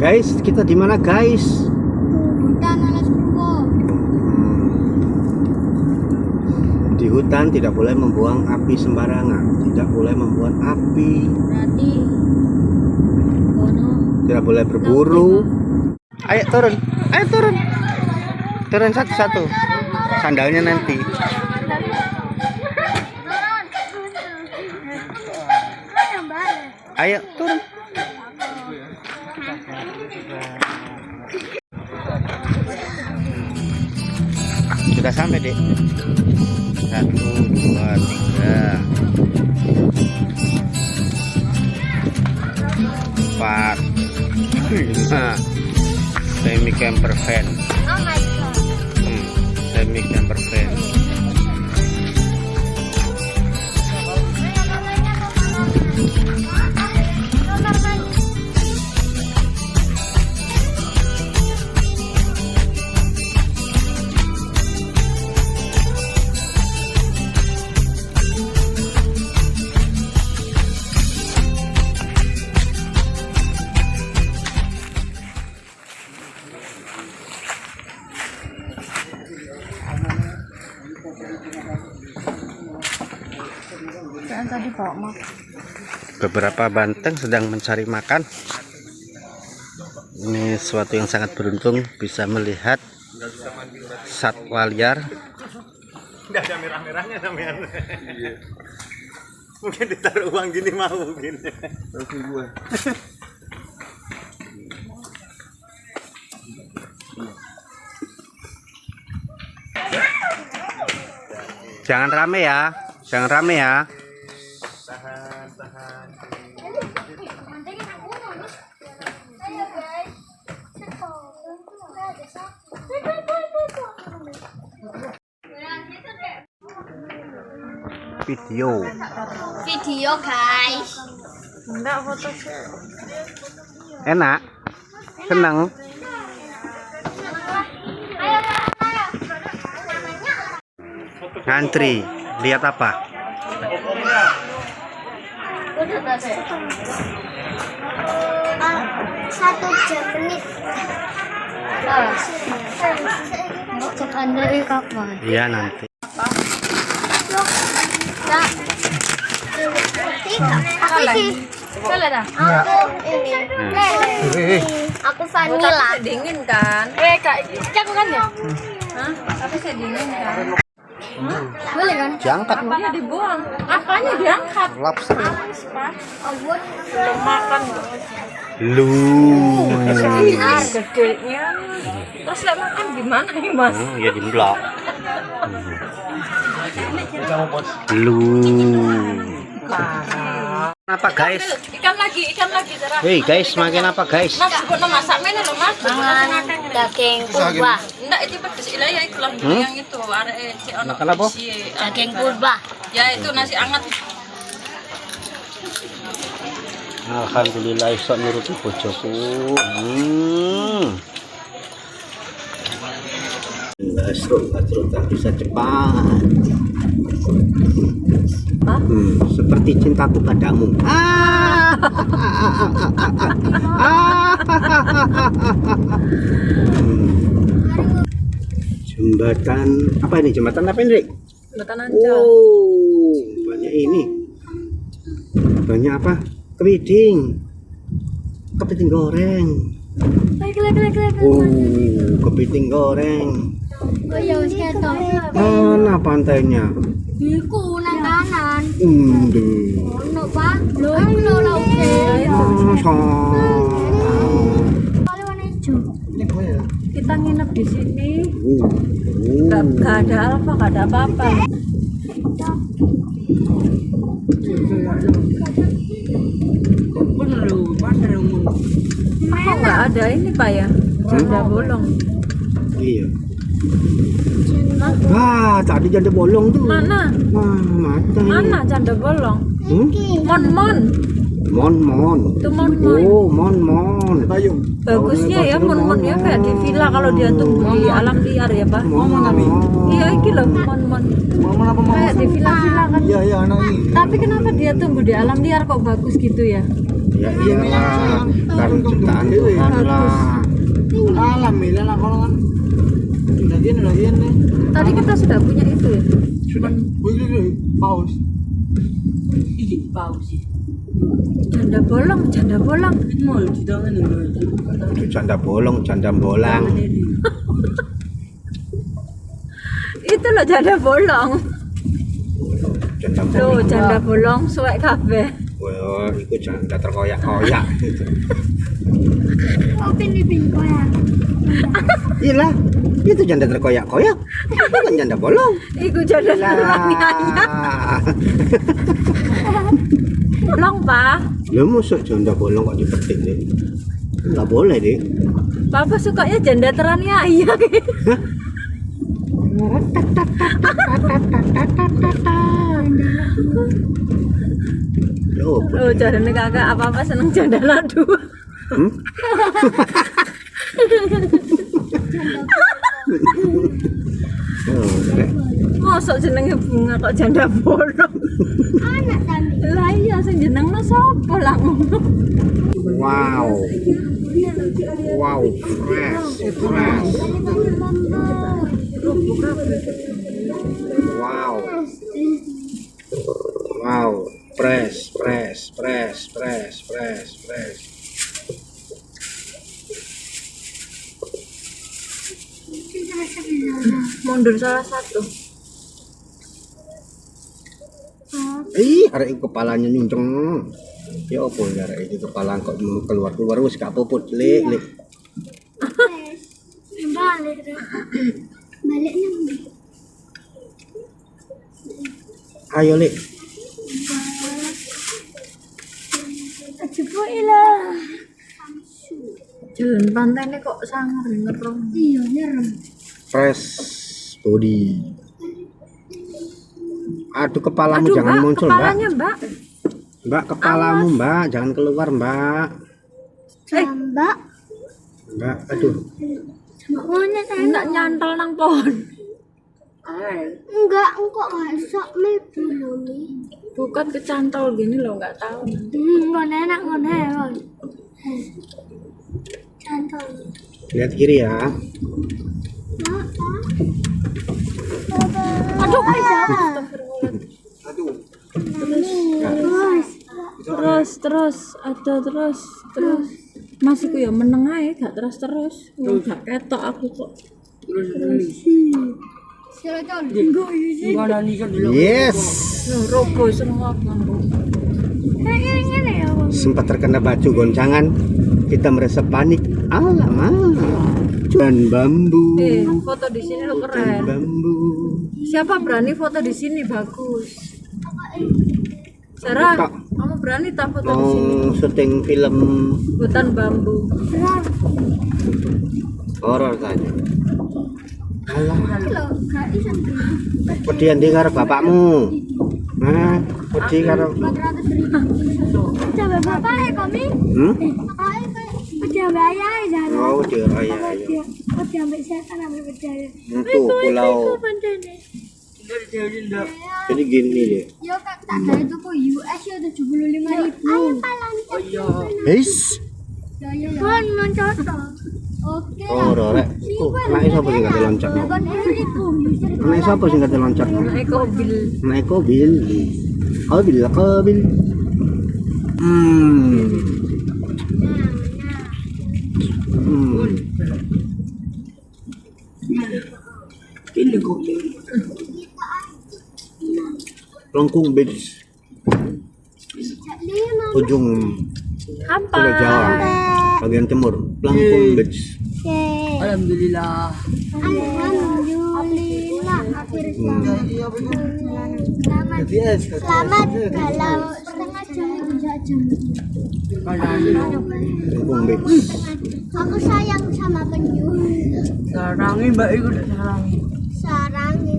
Guys, kita di mana guys? Hutan anak Purwo. Di hutan tidak boleh membuang api sembarangan, tidak boleh membuang api. Berarti Tidak boleh berburu. Ayo turun, ayo turun. Turun satu-satu. Sandalnya nanti. Ayo turun. Sudah sampai dek. 1, 2, 3, 4, 5. Semi camper van. oh my god. Semi camper van. Tadi bawa mak. Beberapa banteng sedang mencari makan. Ini suatu yang sangat beruntung bisa melihat satwa liar. Nggak ada merah-merahnya namanya. Mungkin ditaruh uang gini mau mungkin. Jangan rame ya, jangan rame ya. Tahan. Video guys. Enggak foto Enak, senang. Ngantri, lihat apa? Satu jam menit. Cekan dari kapan? Iya nanti. Nah, aku sih. Aku ini. Aku vanilla. dingin kan? Kak, aku kan ya? Hah? Tapi saya dingin kan? Boleh kan? Diangkat. Apanya dibuang? Apanya diangkat? Lobster. Awet. Belum makan. Lu. Gedenya. Terus lihat makan gimana nih mas? Ya di blok. Lu. Apa guys? Ikan lagi Zara. Hei guys, makan apa guys? Mas, buat masak mana lo mas? Mangan daging purba. Enggak, itu pedes ilayah itu lah yang itu arek ono. Makan apa? Daging purba. Ya itu nasi anget. Alhamdulillah iso nuruti bojoku. Gasro tak bisa cepat. Seperti cintaku padamu. Jembatan apa ini? Jembatan apa ini? Jembatan Ancol. Oh, banyak ini. Banyak apa? Kepiting. Kepiting goreng. Oh, kepiting goreng. Mana pantainya? Iku nang kanan. Ono, Pak. Lho, iku lho lauke. Masa? Kali warna hijau. Kita nginep di sini. Oh. Gak ada apa, gak ada apa-apa. Kok nggak ada ini pak ya? Janda bolong. Iya. Wah, tadi janda bolong tuh. Mana? Wah, mata ini. Mana janda bolong? Mon. Mon. Itu mon. Oh, mon. Bagusnya ya mon ya kayak di villa kalau dia tumbuh di alam liar ya pak. Mon. Iya iki loh, mon. Momen apa momen? Kayak di villa-villa kan. Iya iya anak ini. Tapi kenapa dia tumbuh di alam liar kok bagus gitu ya? Ya iyalah, kan ciptaan Tuhan lah. Alam milan aku kan. Lagian nih. Tadi kita sudah punya itu ya. Sudah. Wih, paus. Janda bolong. Itu janda bolong, janda bolang. Itu loh janda bolong. Janda Loh, bolong. janda bolong suwek kabeh. Wah, itu janda terkoyak-koyak gitu. Upin koyak. Iyalah, itu janda terkoyak-koyak. Bukan janda bolong. Iku janda bolongnya. Bolong, Pak. Lah mosok janda bolong kok dipetik deh. Enggak boleh deh. Papa sukanya janda teraniaya. Oh, Oh, jarane kakak apa-apa seneng janda ladu. hmm? Oh, rek. Mosok jenenge bunga kok janda bolong. Anak tadi. Lah iya sing jenengno sapa lah ngono. Wow. Wow, fresh. Wow. Wow, fresh. Mundur salah satu. Ih, arek kepalanya nyunceng. Ya apa ya arek iki kepala kok keluar wis gak popot, Lek. Balik deh. Baliknya udah. Ayo, Lek. Coba ilah. Jalan pantainya kok sangar ngerem. Iya, nyerem. Fresh body. Aduh, kepalamu Aduh, jangan Mbak, muncul, Mbak. kepalanya, Mbak. Mbak, kepalamu, Mbak, jangan keluar, Mbak. Mbak. Mbak, aduh. Sama maunya saya. Enggak nyantol nang pohon. Enggak, engkau nggak sok mebu loh nih. Bukan kecantol gini loh, nggak tahu. Nggak enak, nggak enak. Cantol. Lihat kiri ya. Aduh, Terus, Masih ku ya meneng ae, gak terus. Gak ketok aku kok. Yes. Robo seneng aku. Sempat terkena batu goncangan, kita merasa panik. Alamak. Dan bambu. Foto di sini lo Dan keren. bambu. Siapa berani foto di sini bagus? Sarah, Kak. kamu berani tak foto di sini? Mau syuting film Hutan bambu. horor saja. Alah. Pedian di karo bapakmu. Nah, pedi karo. Coba bapak kami. Udah bayar jalan. Oh, dia raya. Udah ambil setan ambil percaya. Untuk pulau. Jadi gini deh. Yo kak tak ada itu kok US ya 75.000. Ayo palang. Oh iya. Heis. Kan mencotok. Oke. Oh, rek. Naik sapa sing kate loncat? Naik sapa sing kate loncat? Naik mobil. Naik mobil. Kabil. Lengkung Beach. Ujung Apa? Pulau Jawa, bagian timur. Lengkung Beach. Alhamdulillah akhirnya. Selamat kalau setengah jam 3 jam. Lengkung Beach. Aku sayang sama penyu. Sarangi mbak iku udah sarangi. Sarangi.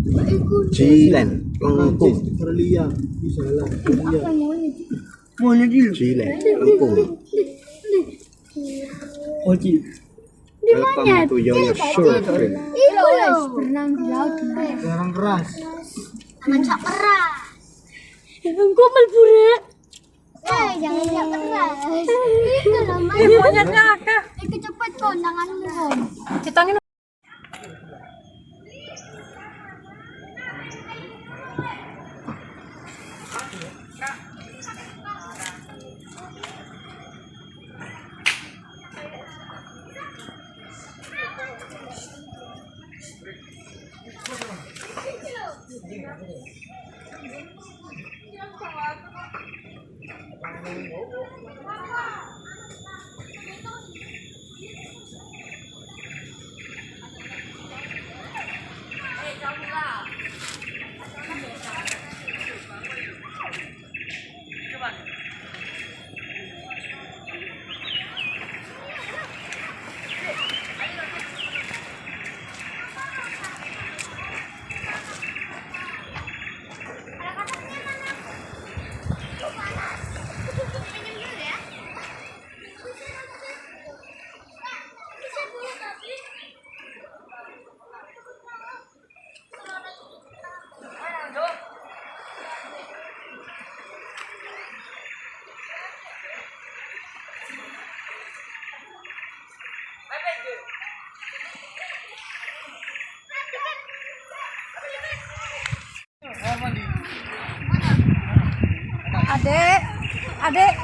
Mbak iku Cilen, Lengkung. Berlian, bisa lah. apa maunya? Maunya dulu. Cilen, Lengkung. Oji. Welcome to Yoyo Short Film. Itu loh, berenang di laut. Jarang keras. Jangan sak keras. Engkau melbure. Jangan sak keras. Itu loh, Mas. Monyetnya ada. Ikut cepet kok tanganmu. Ditangin. Adek,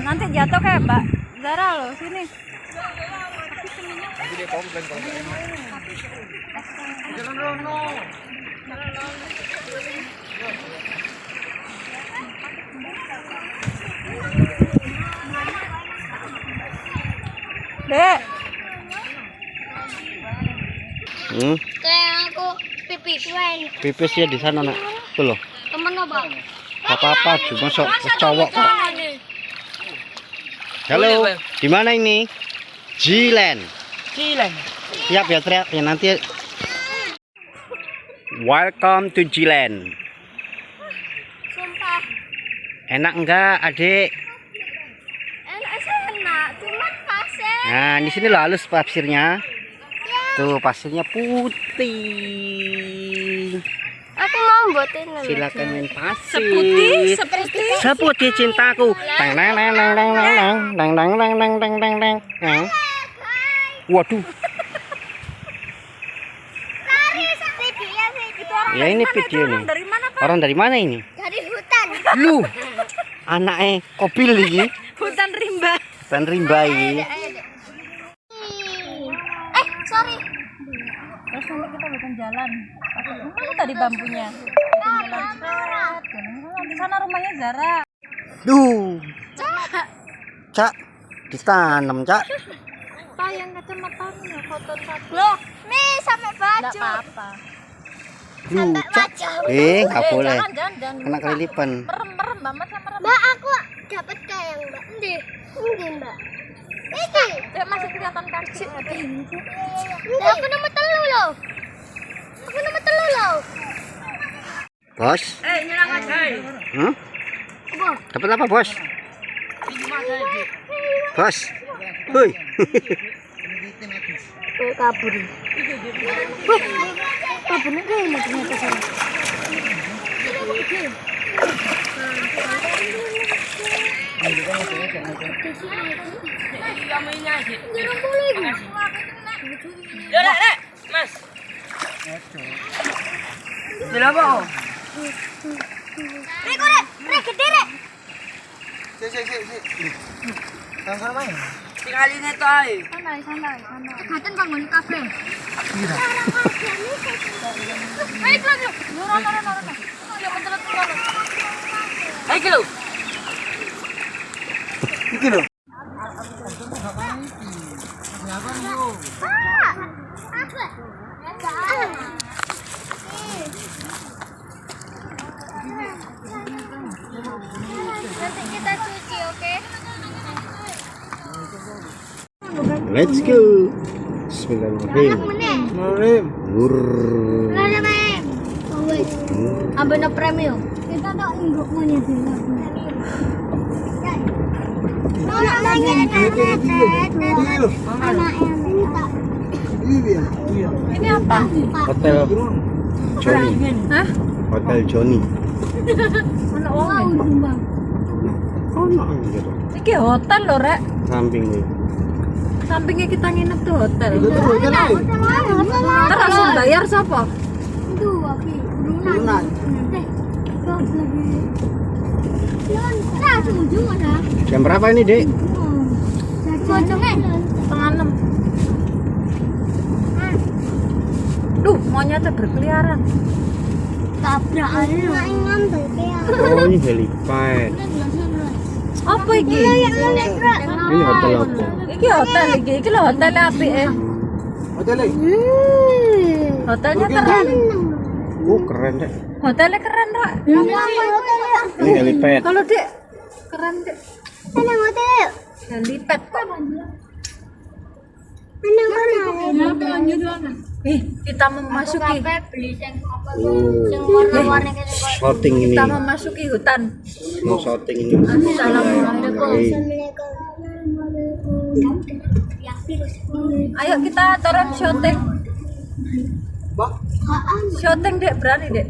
nanti jatuh kayak Mbak Zara loh, sini. Dek. Kayak aku pipis wae. Pipisnya di sana nak. Tuh loh. Temen apa? Gak apa-apa, cuma cowok kok. Halo, di mana ini? Jilen. Siap ya teriak ya nanti. Welcome to Jilen. Sumpah. Enak enggak, Adik? Enak sih enak, cuma pasir. Nah, di sini loh halus pasirnya. Tuh, pasirnya putih. Aku mau buatin. Silakan main pasir. Seputih. Cintaku. Tang tang tang tang tang tang tang tang tang tang tang tang tang. Waduh. Ya ini video nih. Dari mana, Pak? Orang dari mana ini? Dari hutan. Lu. Anaknya Kopil iki. Hutan rimba. Hutan rimba iki. Sorry. Terus nanti kita bikin jalan. Mana tadi bambunya? Bikin jalan seret. Di sana rumahnya Zara. Duh. Cak, ditanam, Cak. Pak yang kacamatanya foto satu. Loh, nih sampai baju. Enggak apa-apa. Duh, Cak. Enggak boleh. Jangan. Kena kelilipan. Merem, Mbak, Mas, merem. Mbak, aku dapat kayak Mbak. Endi, Mbak. Ini. Masih kelihatan kaki. Aku nomor telu loh. Bos. Nyerang aja. Dapat apa, Bos? Bos. Hoi. Kabur. Kaburnya kayak mau ternyata sana. Mas. Rek, gede rek. Sama main. Santai. Kegiatan bangun kafe. Ayo, keluar. Nurun. Ayo, mentelet keluar. Ayo, kilo. Iki lho. Nanti kita cuci, oke? Let's go. Bismillahirrahmanirrahim. Marim. Wurr. Ada main. Abang premium. Kita tak ingok monyet Anak nanya Iya. Iya. Ini apa? Hotel Johnny. Hah? Hotel Johnny. Mana wong? Ono gitu. Iki hotel lho, Rek. Samping nih. Sampingnya kita nginep tuh hotel. Itu tuh hotel lain. Ntar langsung bayar siapa? Itu Wafi. Lunan. Nah, ujung ada. Jam berapa ini, Dek? Bojongnya. 5:30. Duh, monyetnya berkeliaran. Tabrakan. Ngambil Oh, ini helipad. Apa iki? Ini hotel apa? Iki hotel iki. Iki lho hotel apik Hotel lain. Hotelnya keren. Oh, keren, Dek. Hotelnya keren, Rek. Ini helipad. Kalau Dek keren, Dek. Tenang hotel. Helipad kok. Tenang hotel. Kita memasuki Shooting ini. kita memasuki hutan. Mau shooting ini. Assalamualaikum. Ayo kita turun syuting. Syuting, Dek, berani, Dek.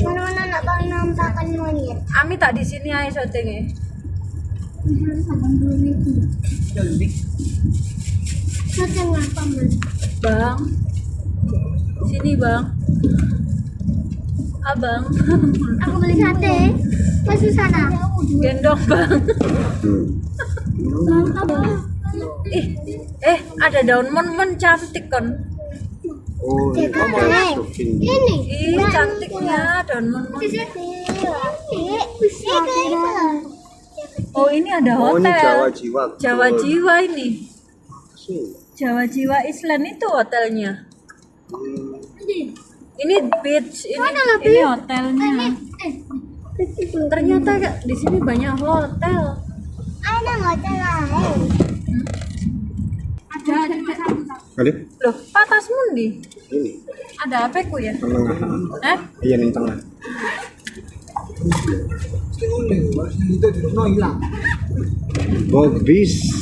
Mana-mana nak tahu nampakan monyet. Ami tak di sini aja syutingnya. Syuting apa, Mas? Bang. Sini, Bang. Abang. Aku beli sate. Mas Susana. Gendong, Bang. Ada daun mon cantik kan? Oh, ini mau shooting. Ini. Ih, cantiknya daun mon. Oh, ini ada Oh, ini hotel. Jawa Jiwa. Jawa Jiwa ini. Sini. Jawa Jiwa Island itu hotelnya. Ini beach, ini hotelnya. Ternyata di sini banyak hotel. Ada hotel lain. Ada. Kali? Loh, patas mundi. Ini. Ada apa ku ya? Tengah. Iya, nih tengah. Itu di rumah hilang. Bobby's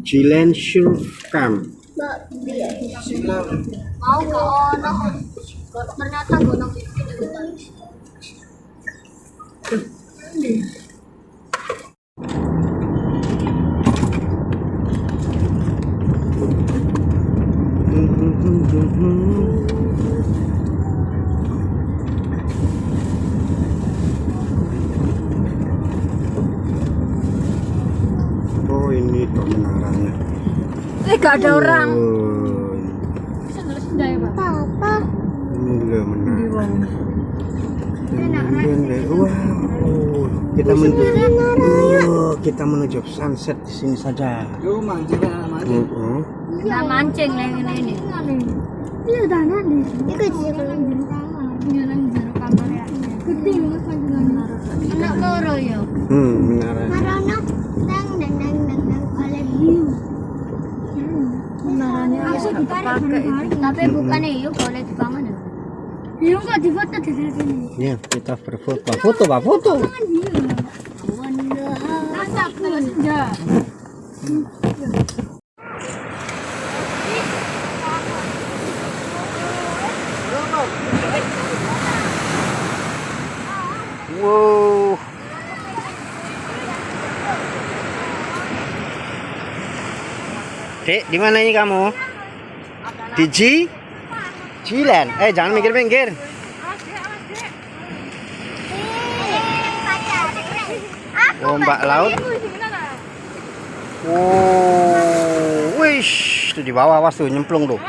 Chilen Surf Camp. Mau ke ono. Ternyata gunung itu di hutan. Oh, ini tuh menaranya. Gak ada orang. Papa. Ini loh menara. Wow, kita menuju sunset di sini saja. Yo mancing anak mancing. Kita mancing ini. Iya, dah nanti. Itu jalan jero kamar ya. Gede banget panjangan. Anak loro ya. Menara. Marana dang oleh view. Menaranya Masih nggak kepake itu. Tapi bukan yuk boleh dibangun ya. Yuk kok difoto di sini. Ya, kita berfoto. Foto, Pak, foto. Mantap terus senja. Wow. Dek, di mana ini kamu? Di Jilen. Jangan minggir-minggir. Ombak laut. Oh, wish, itu di bawah awas tuh nyemplung tuh.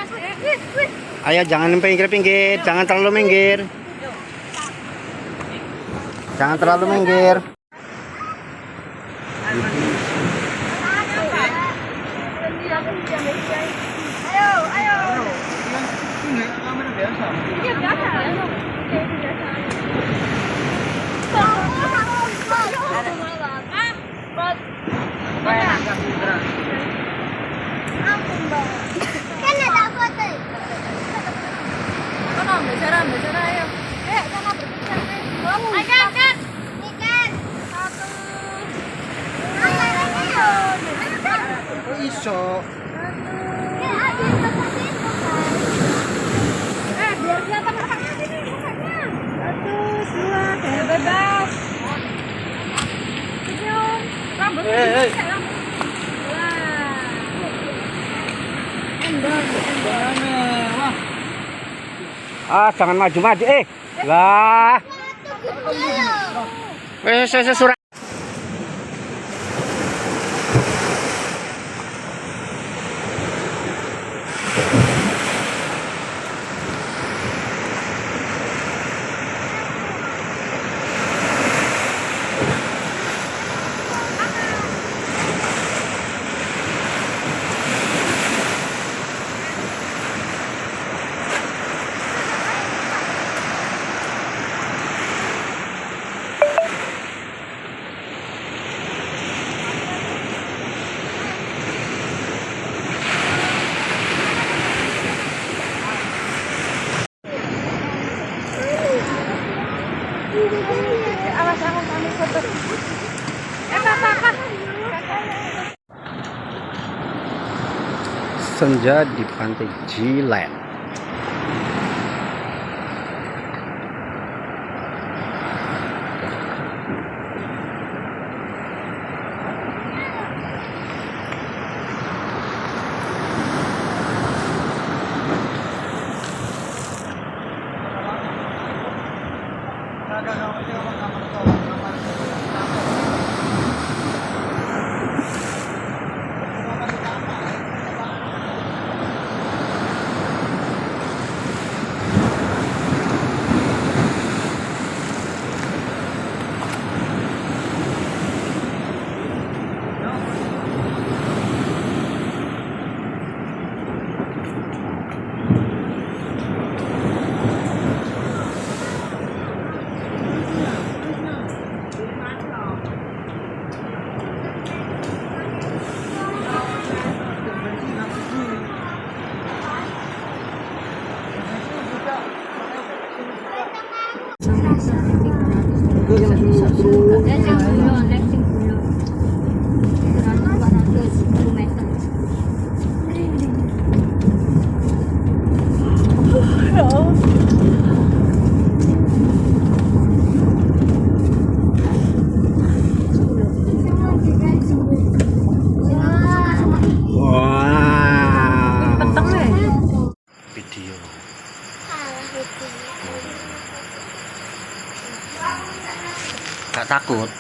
Ayo jangan pinggir-pinggir, jangan terlalu minggir. Jangan terlalu minggir. Kan ada foto. Ambil cara ayo. Sana berbicara. Ada kan? Ikan. Ah, jangan maju-maju. Lah. Surat. Senja di Pantai Jilet. Video. Gak takut?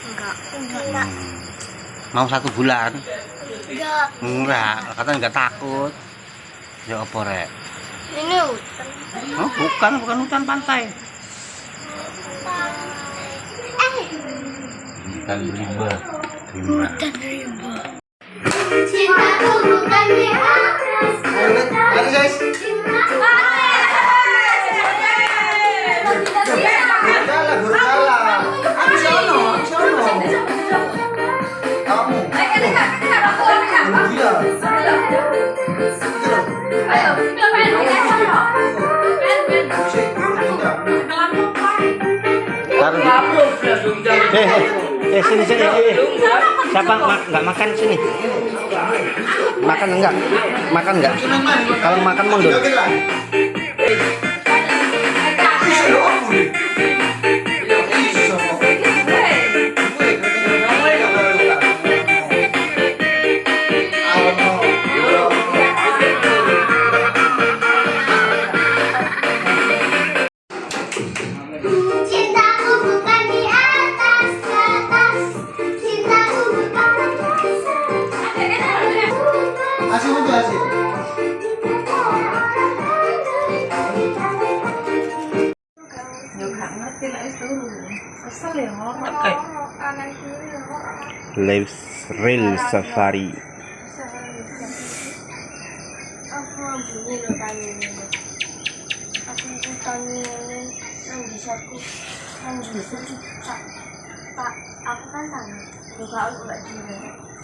Enggak. Mau 1 bulan? Enggak. Enggak, katanya enggak takut. Ya apa rek? Ini hutan. Oh, bukan hutan pantai. Hutan rimba. Hutan rimba. Cintaku bukan di atas. Ayo guys. Sini. Siapa nggak makan sini? Makan enggak? Makan enggak? Kalau makan mundur. Cintaku bukan di atas. Cintaku bukan di atas. Asih mundur asih. Live Rail Safari. Aku bunyi lo tani ini. Aku tani ini nang bisaku nang bisa pak aku kan tani juga aku nggak juga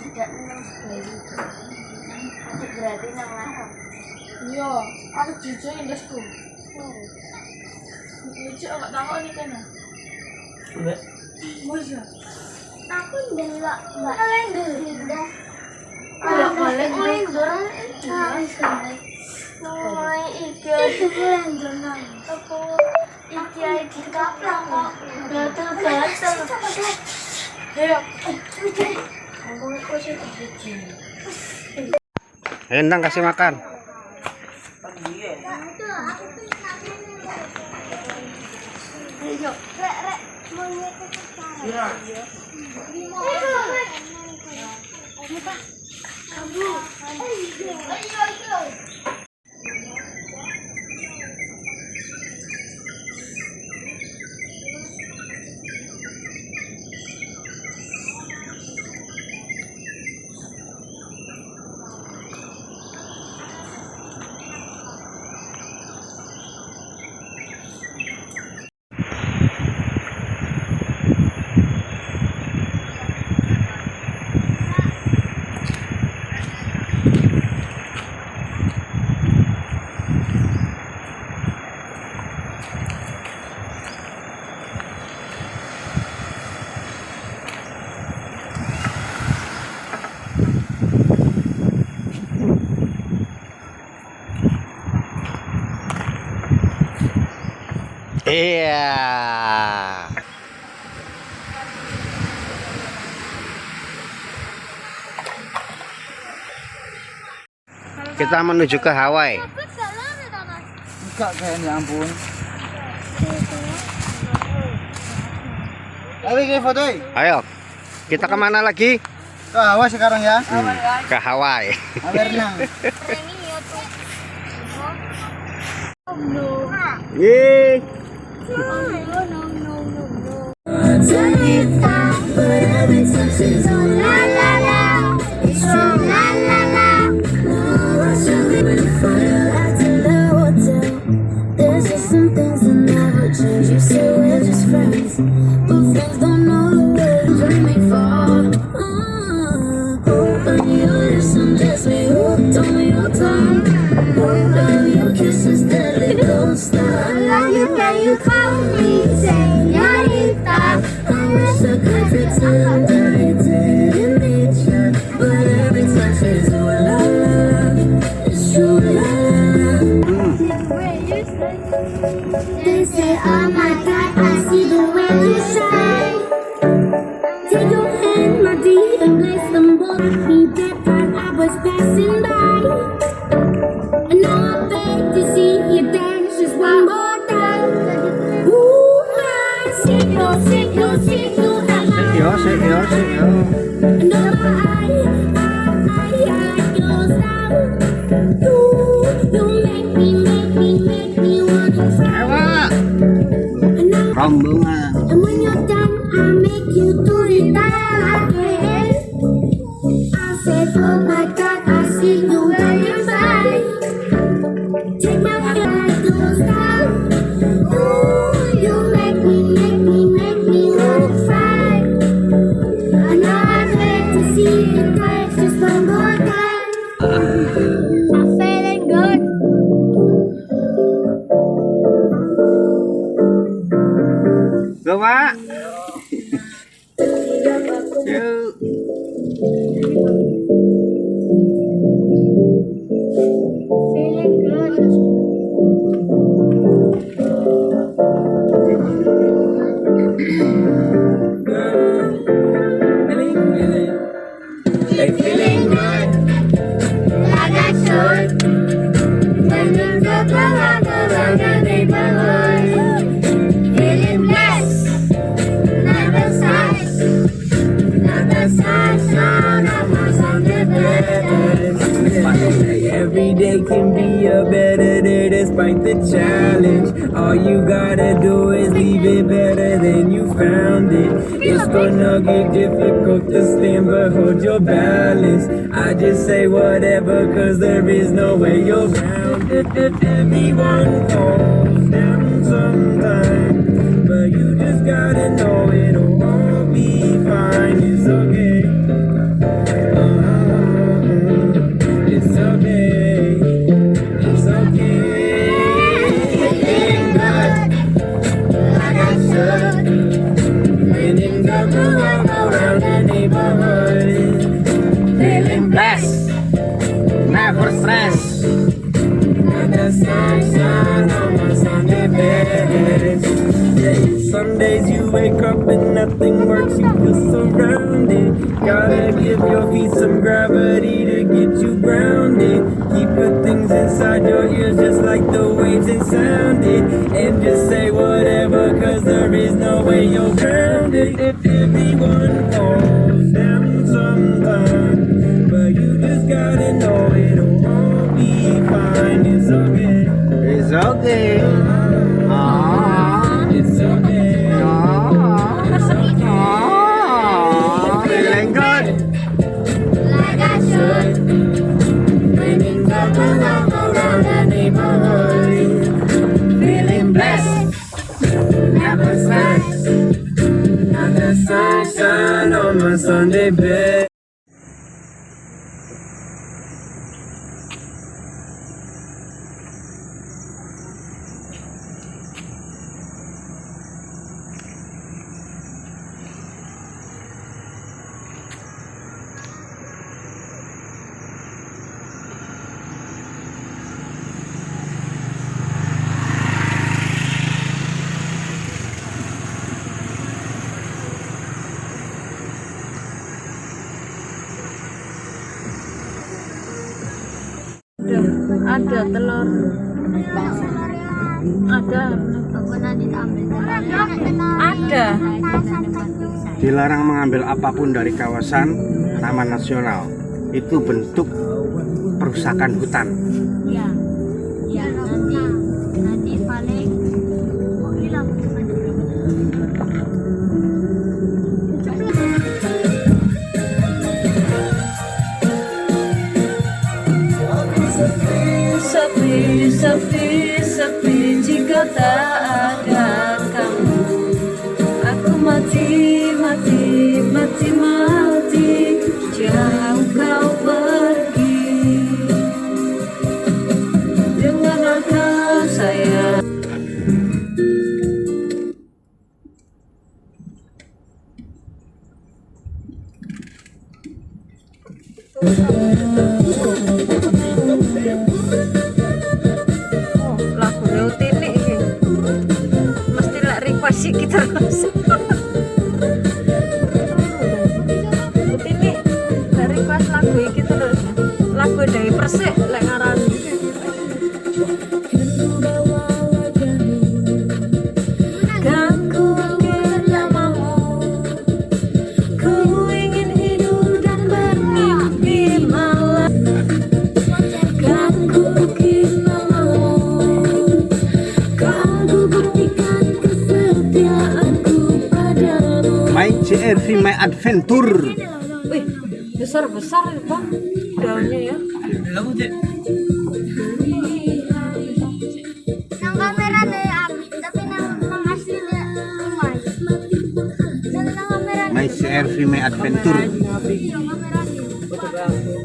tidak nang bayi itu berarti nang lahap. Iya, aku jujur ini bosku. Jujur nggak tahu ini kan? Masa? Aku nggak kalian nggak. Kalian dorong mulai iki lendonan aku iki di kaplang kok gatel-gatel. Endang kasih makan. Ayo, rek, mau ngekek sekarang. Abu. Ayo. Iya. Kita menuju ke Hawaii. Enggak kayaknya, ampun. Ayo ke foto. Ayo, kita kemana lagi? Ke Hawaii sekarang ya. Ke Hawaii. Berenang. Yeay. Can you call me señorita? I wish I could pretend I didn't need you, but every time she's ooh la la, it's true la la. They say, oh my God, I see the way you shine. Take your hand, my dear, and place them both at me that time I was passing by. And now I beg to see you dance just one more time. Ooh, I see you, and all my eye goes down. You make me want to cry. And now Rombongan. and when you're done, I'll make you do it again. I said, oh my God, I see you when you fly. Take my hand, goes down. Ooh, you make me want to cry. And now I'd like to see you dance just one more time. I'm feeling good. Go, Pak. Yuk. Feeling good. Feeling good, like I should. When you look around the neighborhood, feeling blessed, not the sunshine of my Sunday bed. Every day can be a better day despite the challenge. All you gotta do is leave it better than you found it. It's gonna get difficult to stand, but hold your balance. I just say whatever, cause there is no way you're round it. Everyone falls down sometime, but you just gotta know it'll all be fine. It's okay. It's okay. It's okay. Feeling good, like I should. Feeling good around the neighborhood. Feeling blessed. Never stress. Got the sunshine on my Sunday best. Some days you wake up and nothing works, you feel surrounded. Gotta give your feet some gravity to get you grounded. Keep good things inside your ears waves and sound it. And just say whatever, cause there is no way you're grounded. If everyone falls down sometime, but you just gotta know it'll all be fine. It's okay. It's okay. It's okay. Feeling good. Like I should. Raining down around the neighborhood. Feeling blessed. Never stressed. Got the sunshine on my Sunday bed. Ada telur. Ada. Aku nanti ambil. Ada. Dilarang mengambil apapun dari kawasan Taman Nasional. Itu bentuk perusakan hutan. Ya. Ya nanti paling mau hilang. Sepi, sepi, sepi jika tak ada kamu. Aku mati, mati, mati, mati. Jauh kau pergi. Dengarkan saya. Lagu Leutini iki. Mesti lek request iki terus. Leutini lek request lagu iki terus. Lagu dari Persik lek ngarani. My CRV My Adventure. Wih, besar-besar ya, Pak. Daunnya ya. Nang kamera deh habis, tapi nang aslinya lumayan. Nang kamera My CRV My Adventure. iya kamera nih. Bertemu.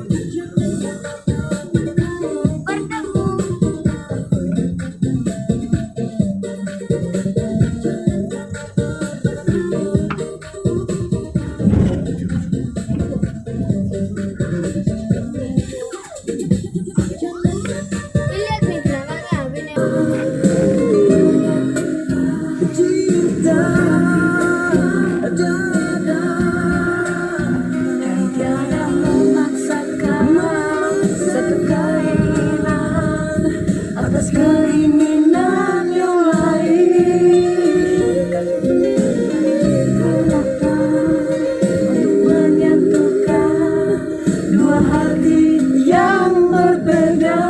Lihat nih belakangnya, ini. Tiada memaksakan satu keinginan atas keinginan yang lain. Kenapa untuk menyatukan dua hati yang berbeda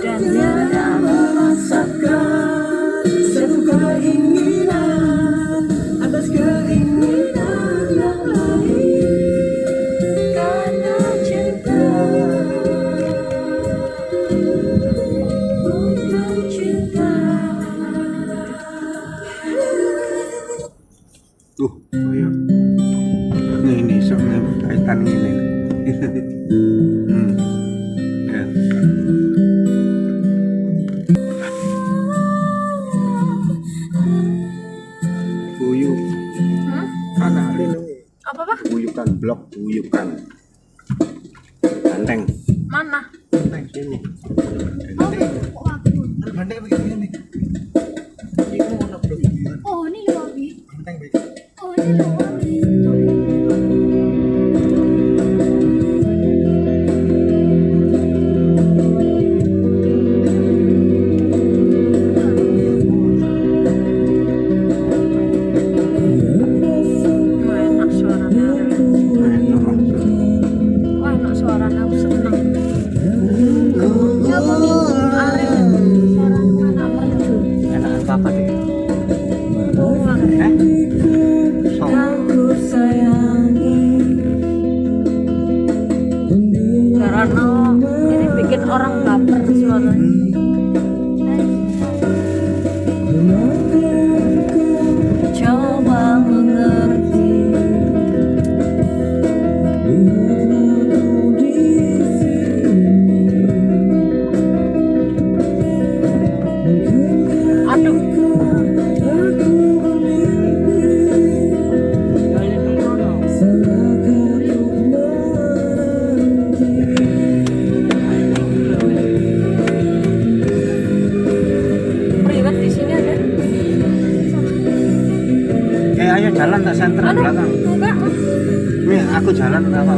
dan tiada memaksakan satu keinginan atas keinginan yang lain. Karena cinta untuk cinta. Tuh, oh iya. Ini soalnya kaitan ini. Ya. Uyuk. Apa Pak? Uyukan blok, uyukan. Ganteng. Mana? Ini. Oh, ini loh, Bi. Oh, ini loh, Bi. Enakan papa deh. So. Karena ini bikin orang baper suaranya. Coba mengerti. Aduh. Priwet di sini ada. Ayo jalan tak senter Aduh, belakang. enggak. Nih aku jalan apa?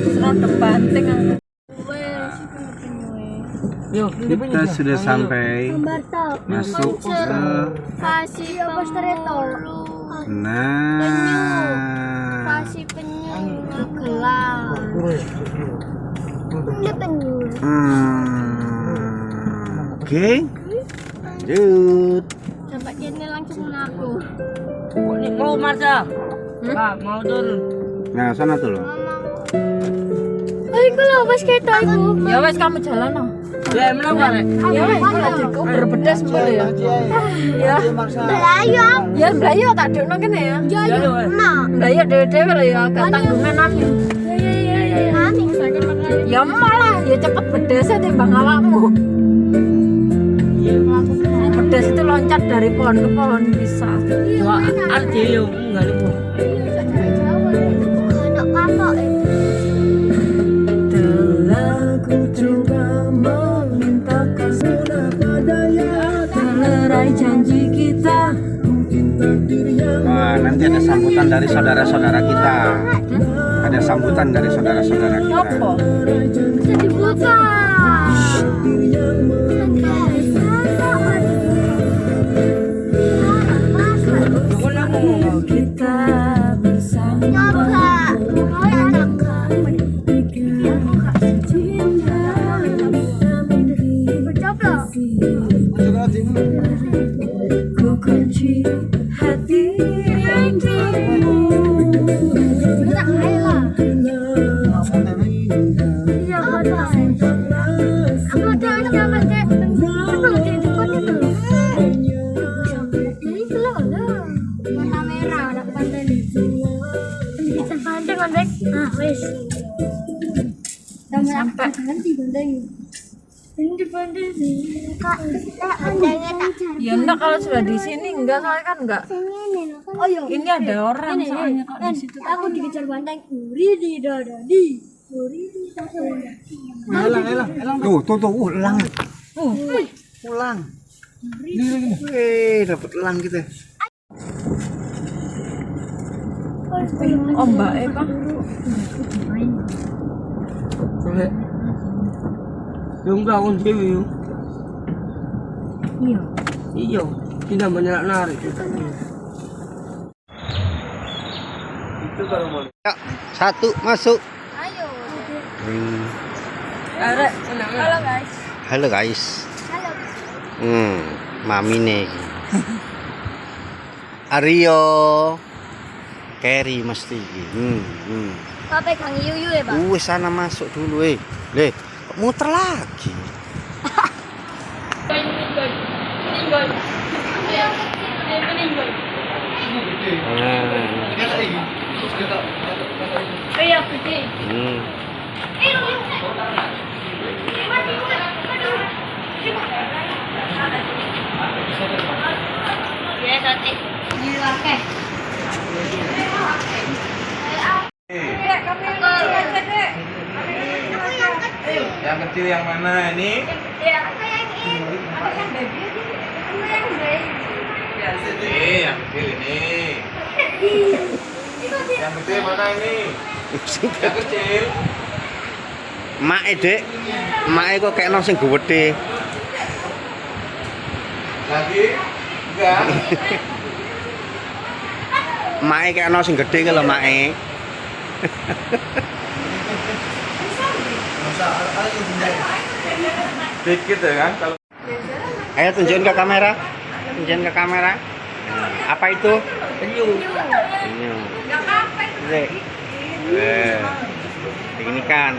Serondok banting aku. Kita sudah sampai masuk ke Kasih penyu. nah. Kasih penyu gelang. Ini penyu. Oke. Lanjut. Sampai kini langsung aku. Mau masa? Mau turun. Nah, sana tuh loh. Ayo kalau pas kita ibu. Ya wes kamu jalan no. Ya emang bare. Ya wes cukup berbedas boleh ya. Ya. Belayu. Ya belayu tak dekno kene ya. Ya nah. Belayu dhewe-dhewe lho ya gak tanggungan nami. Ya. Nami Ya malah ya cepet bedasnya timbang awakmu. Bedas itu loncat dari pohon ke pohon bisa. Wah, arti yo enggak lupa. Anak kapok itu. Telah ku coba meminta kasih padanya, Melerai janji kita. mungkin takdir yang Wah, nanti ada sambutan dari saudara-saudara kita. Ada sambutan dari saudara-saudara kita. Apa? Bisa dibuka. Kita bersama. Coba. Mau yang Bercoba. Ku kunci hati untukmu. Tak lah. Iya betul. Aku ada sama cek. Aku di depan itu. Ini belum lah. Warna merah anak pantai. Kita pantai kontek. Ah wes. Sampai. Nanti bandeng. Ini di bandeng sih. Kak, bandengnya tak cari. Ya enggak kalau sudah di sini enggak soalnya kan enggak. Oh iya. Ini ada orang soalnya kok di situ. Aku dikejar banteng. Uri dada di. Uri dada. Elang. Tuh, elang. Ulang. Wih, dapat elang kita. Oh Mbak Pak. Yung gawon dewe yung. Iya. Iyo, tidak banyak narik kita. Itu kalau mau. Ya, satu masuk. Ayo. Halo guys. Halo guys. Halo. Mami nih. Aryo. Kerry mesti. Kau pegang yuyu ya, Bang? Sana masuk dulu Le, muter lagi. Iya, putih. Ya, tadi. Di luar ke. Yang kecil yang mana ini? Yang ini. Ini yang kecil ini. Yang kecil mana ini? Yang kecil. Mak Dek. Mak kok kayak sing gede. Lagi? Enggak. Mak kayak sing gede ki lho mak. Masa ayo dikit ya kan kalau Ayo tunjukin ke kamera. Tunjukin ke kamera. Apa itu? Penyu. Penyu. Dek. Ini kan.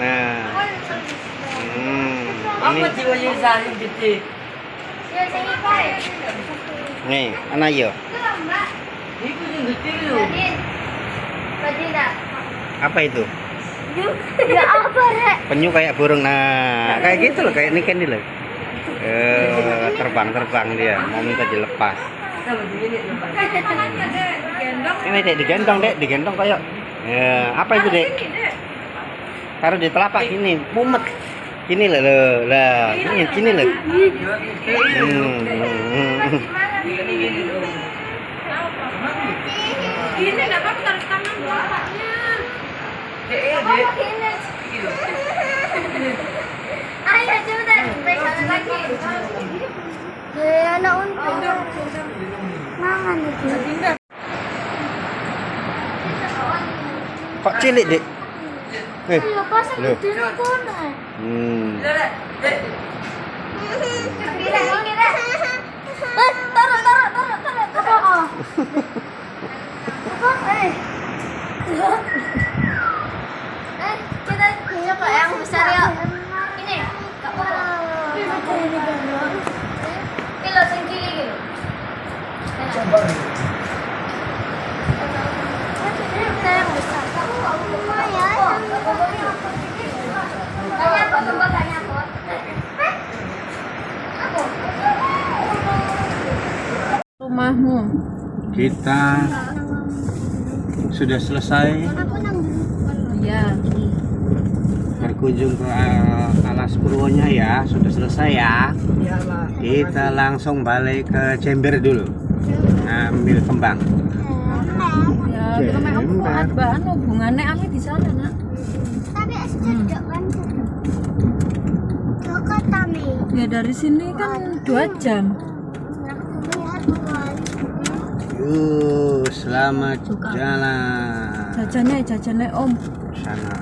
Ini. Nih, anak yo. Apa itu? Ya apa, Rek? Penyu kayak burung. Nah, kayak gitu loh, kayak ini kan loh. Terbang dia, mau minta dilepas. Ini dek digendong kayak. Apa itu dek? Taruh di telapak gini, mumet. Gini loh, lah, gini loh. Gini nggak apa-apa taruh tangan bapaknya. Ayo cepetan, pegang lagi. Anak untung. Mangan itu. Kok cilik dek? Lepas Loh. itu kona. Taruh. Kita coba yang besar ya. Ini, Kak Papa. Kilo tinggi gitu. Kita yang besar. Rumahmu. Kita sudah selesai Iya. berkunjung ke Alas Purwonya ya, sudah selesai ya. Kita langsung balik ke Jember dulu, ngambil kembang. Ya, kita main apa? Bahan hubungannya Ami di sana, Nak. Tapi tidak kan. Dekat kami. Ya dari sini kan 2 jam. Selamat jalan. Jajannya Om. Sana.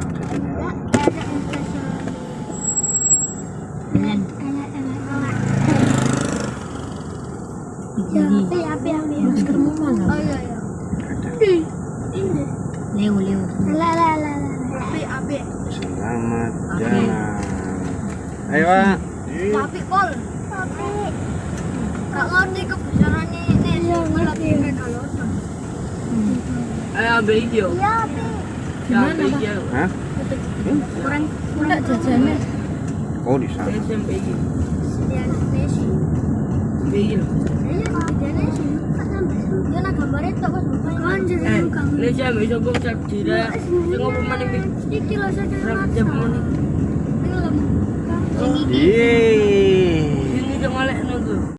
Api. Maskermu mana? Oh iya. Ini. Leo. Api. Selamat jalan. Ayo Pak. Api pol. Api. Kak ngerti kebesarannya ini. Api. Ayo ambil hijau. Iya, Api. Gimana, Pak? Hah? Kurang Enggak jajannya. Oh di sana. SMP ini. sedia nasi. Begini. Dia nak gambar itu kan Leja bisa gue cek tidak. Tengok pemain ini. iki lho Berapa jam ini? Yeay. Ini jangan lek nunggu.